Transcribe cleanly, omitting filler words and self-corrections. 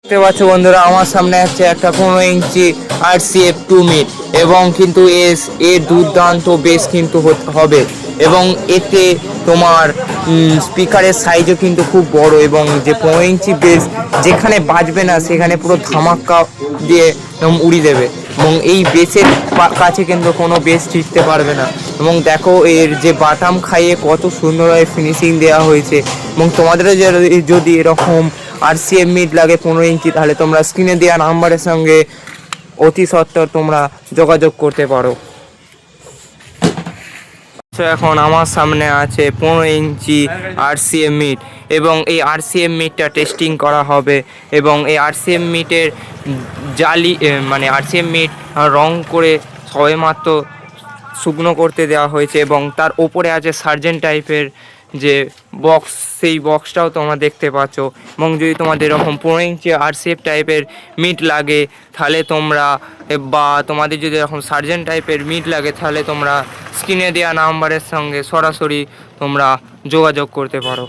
দেখতে পাচ্ছ বন্ধুরা, আমার সামনে আছে একটা 15 ইঞ্চি RCF 2 মিট এবং কিন্তু এর দুর্দান্ত বেস কিন্তু হবে এবং এতে তোমার স্পিকারের সাইজও কিন্তু খুব বড় এবং যে 15 ইঞ্চি বেস যেখানে বাজবে না সেখানে পুরো ধামাক্কা দিয়ে উড়িয়ে দেবে এবং এই বেসের কাছে কিন্তু কোনো বেস টিকতে পারবে না। এবং দেখো এর যে বাটাম খাইয়ে কত সুন্দরভাবে ফিনিশিং দেওয়া হয়েছে। এবং তোমাদেরও যদি এরকম RCF মিট লাগে 15 ইঞ্চি, তাহলে তোমরা স্ক্রিনে দেওয়া নাম্বারের সঙ্গে অতি সত্বর তোমরা যোগাযোগ করতে পারো। এখন আমার সামনে আছে 15 ইঞ্চি RCF মিট এবং এই RCF মিটটা টেস্টিং করা হবে এবং এই RCF মিটের জালি মানে RCF মিট রং করে সবেমাত্র শুকনো করতে দেওয়া হয়েছে এবং তার ওপরে আছে সার্জেন্ট টাইপের যে বক্স, সেই বক্সটাও তোমরা দেখতে পাচ্ছ। এবং যদি তোমাদের এরকম 15 ইঞ্চি RCF টাইপের মিট লাগে তাহলে তোমরা, বা তোমাদের যদি এরকম সার্জেন্ট টাইপের মিট লাগে তাহলে তোমরা স্ক্রিনে দেওয়া নাম্বারের সঙ্গে সরাসরি তোমরা যোগাযোগ করতে পারো।